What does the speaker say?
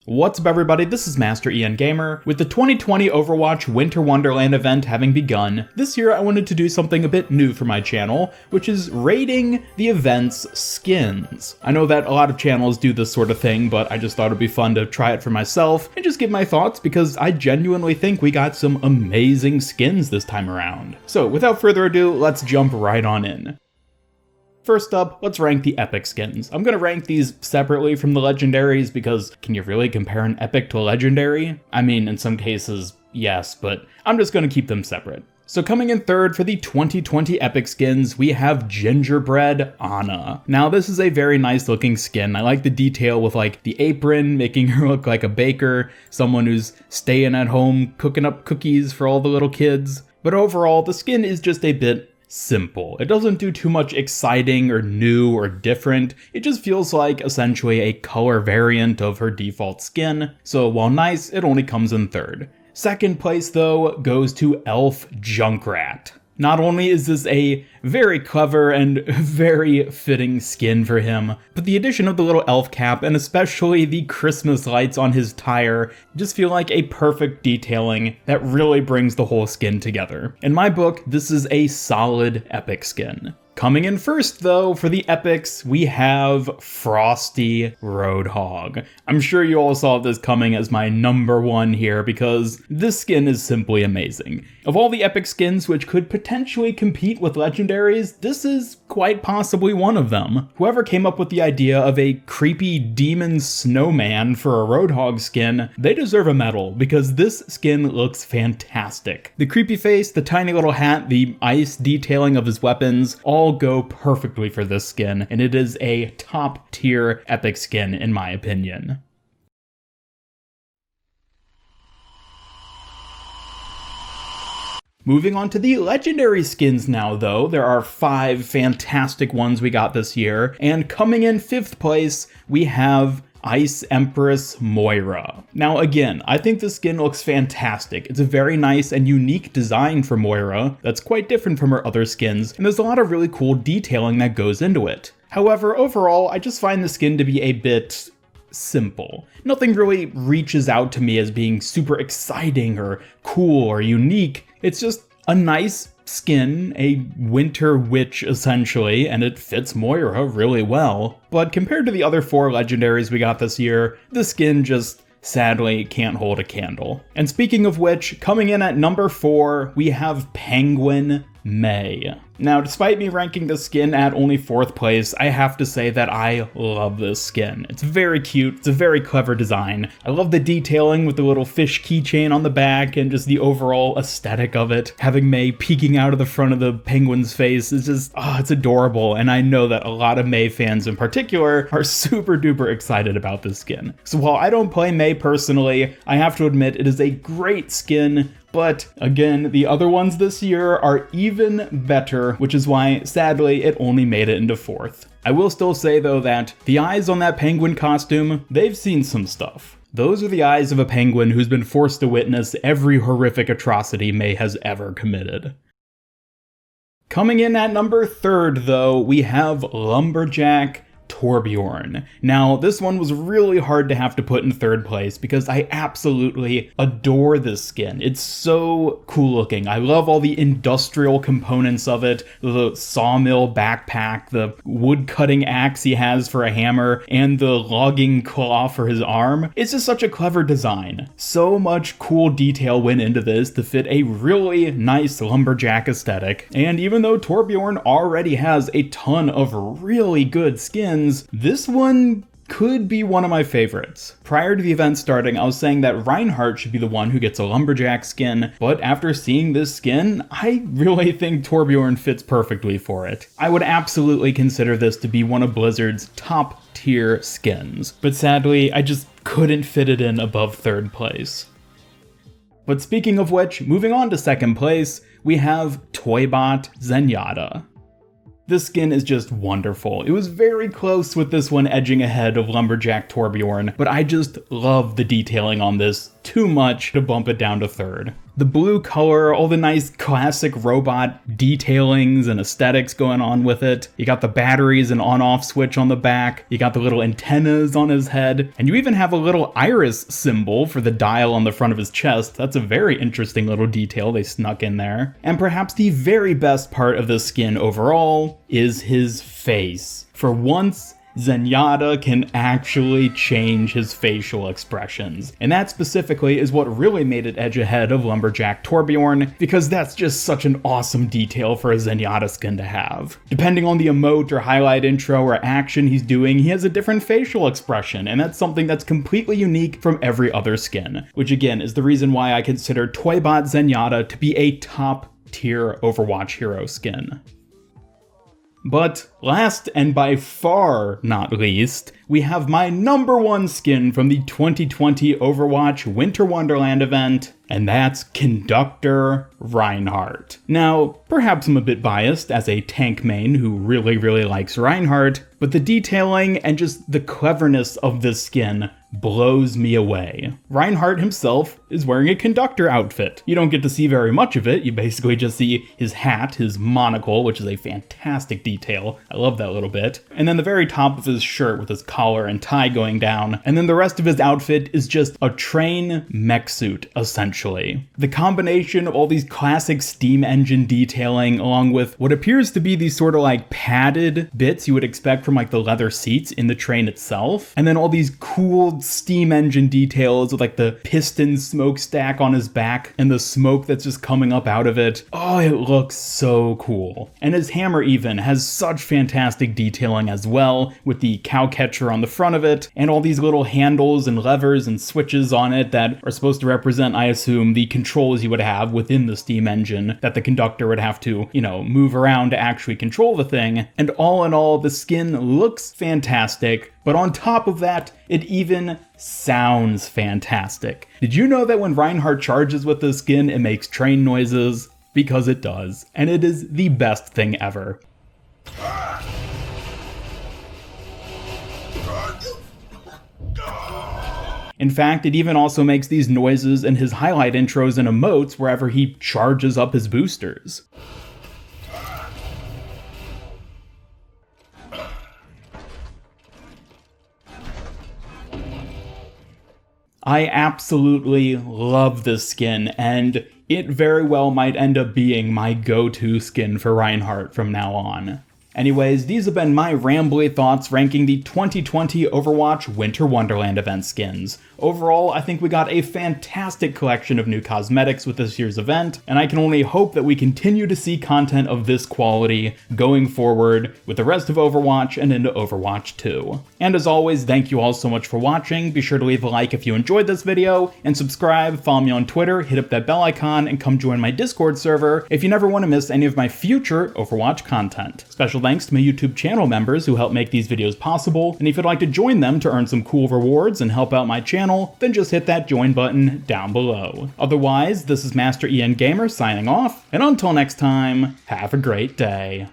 What's up everybody, this is Master Ian Gamer. With the 2020 Overwatch Winter Wonderland event having begun, this year I wanted to do something a bit new for my channel, which is rating the event's skins. I know that a lot of channels do this sort of thing, but I just thought it'd be fun to try it for myself and just give my thoughts because I genuinely think we got some amazing skins this time around. So without further ado, let's jump right on in. First up, let's rank the epic skins. I'm gonna rank these separately from the legendaries because can you really compare an epic to a legendary? I mean, in some cases, yes, but I'm just gonna keep them separate. So coming in third for the 2020 epic skins, we have Gingerbread Anna. Now this is a very nice looking skin. I like the detail with like the apron, making her look like a baker, someone who's staying at home cooking up cookies for all the little kids. But overall, the skin is just a bit simple. It doesn't do too much exciting or new or different. It just feels like essentially a color variant of her default skin. So while nice, it only comes in third. Second place though goes to Elf Junkrat. Not only is this a very clever and very fitting skin for him, but the addition of the little elf cap and especially the Christmas lights on his tire just feel like a perfect detailing that really brings the whole skin together. In my book, this is a solid epic skin. Coming in first, though, for the epics, we have Frosty Roadhog. I'm sure you all saw this coming as my number one here because this skin is simply amazing. Of all the epic skins which could potentially compete with legendaries, this is quite possibly one of them. Whoever came up with the idea of a creepy demon snowman for a Roadhog skin, they deserve a medal because this skin looks fantastic. The creepy face, the tiny little hat, the ice detailing of his weapons, all go perfectly for this skin, and it is a top tier epic skin in my opinion. Moving on to the legendary skins now though, there are 5 fantastic ones we got this year, and coming in 5th place, we have Ice Empress Moira. Now again, I think this skin looks fantastic. It's a very nice and unique design for Moira that's quite different from her other skins, and there's a lot of really cool detailing that goes into it. However, overall, I just find the skin to be a bit simple. Nothing really reaches out to me as being super exciting or cool or unique. It's just a nice skin, a winter witch essentially, and it fits Moira really well. But compared to the other 4 legendaries we got this year, the skin just sadly can't hold a candle. And speaking of which, coming in at number 4, we have Penguin May. Now, despite me ranking this skin at only 4th place, I have to say that I love this skin. It's very cute, it's a very clever design. I love the detailing with the little fish keychain on the back and just the overall aesthetic of it. Having May peeking out of the front of the penguin's face is just, it's adorable, and I know that a lot of May fans in particular are super duper excited about this skin. So while I don't play May personally, I have to admit it is a great skin. But again, the other ones this year are even better, which is why, sadly, it only made it into 4th. I will still say, though, that the eyes on that penguin costume, they've seen some stuff. Those are the eyes of a penguin who's been forced to witness every horrific atrocity May has ever committed. Coming in at number 3rd, though, we have Lumberjack Torbjorn. Now, this one was really hard to have to put in 3rd place because I absolutely adore this skin. It's so cool looking. I love all the industrial components of it, the sawmill backpack, the wood cutting axe he has for a hammer, and the logging claw for his arm. It's just such a clever design. So much cool detail went into this to fit a really nice lumberjack aesthetic. And even though Torbjorn already has a ton of really good skins, this one could be one of my favorites. Prior to the event starting, I was saying that Reinhardt should be the one who gets a lumberjack skin, but after seeing this skin, I really think Torbjorn fits perfectly for it. I would absolutely consider this to be one of Blizzard's top tier skins, but sadly, I just couldn't fit it in above 3rd place. But speaking of which, moving on to 2nd place, we have Toybot Zenyatta. This skin is just wonderful. It was very close with this one edging ahead of Lumberjack Torbjorn, but I just love the detailing on this too much to bump it down to 3rd. The blue color, all the nice classic robot detailings and aesthetics going on with it. You got the batteries and on-off switch on the back. You got the little antennas on his head. And you even have a little iris symbol for the dial on the front of his chest. That's a very interesting little detail they snuck in there. And perhaps the very best part of this skin overall is his face. For once, Zenyatta can actually change his facial expressions. And that specifically is what really made it edge ahead of Lumberjack Torbjorn, because that's just such an awesome detail for a Zenyatta skin to have. Depending on the emote or highlight intro or action he's doing, he has a different facial expression, and that's something that's completely unique from every other skin, which again is the reason why I consider Toybot Zenyatta to be a top tier Overwatch hero skin. But last and by far not least, we have my #1 skin from the 2020 Overwatch Winter Wonderland event, and that's Conductor Reinhardt. Now, perhaps I'm a bit biased as a tank main who really likes Reinhardt, but the detailing and just the cleverness of this skin blows me away. Reinhardt himself is wearing a conductor outfit. You don't get to see very much of it, you basically just see his hat, his monocle, which is a fantastic detail. I love that little bit. And then the very top of his shirt with his collar and tie going down, and then the rest of his outfit is just a train mech suit, essentially. The combination of all these classic steam engine detailing along with what appears to be these sort of like padded bits you would expect from like the leather seats in the train itself, and then all these cool steam engine details with like the piston smokestack on his back and the smoke that's just coming up out of it. Oh, it looks so cool. And his hammer even has such fantastic detailing as well, with the cow catcher on the front of it and all these little handles and levers and switches on it that are supposed to represent, I assume, the controls you would have within the steam engine that the conductor would have to, move around to actually control the thing. And all in all, the skin looks fantastic. But on top of that, it even sounds fantastic. Did you know that when Reinhardt charges with this skin, it makes train noises? Because it does. And it is the best thing ever. In fact, it even also makes these noises in his highlight intros and emotes wherever he charges up his boosters. I absolutely love this skin, and it very well might end up being my go-to skin for Reinhardt from now on. Anyways, these have been my rambly thoughts ranking the 2020 Overwatch Winter Wonderland event skins. Overall, I think we got a fantastic collection of new cosmetics with this year's event, and I can only hope that we continue to see content of this quality going forward with the rest of Overwatch and into Overwatch 2. And as always, thank you all so much for watching. Be sure to leave a like if you enjoyed this video, and subscribe, follow me on Twitter, hit up that bell icon, and come join my Discord server if you never want to miss any of my future Overwatch content. Special thanks to my YouTube channel members who help make these videos possible, and if you'd like to join them to earn some cool rewards and help out my channel, then just hit that join button down below. Otherwise, this is Master Ian Gamer signing off, and until next time, have a great day.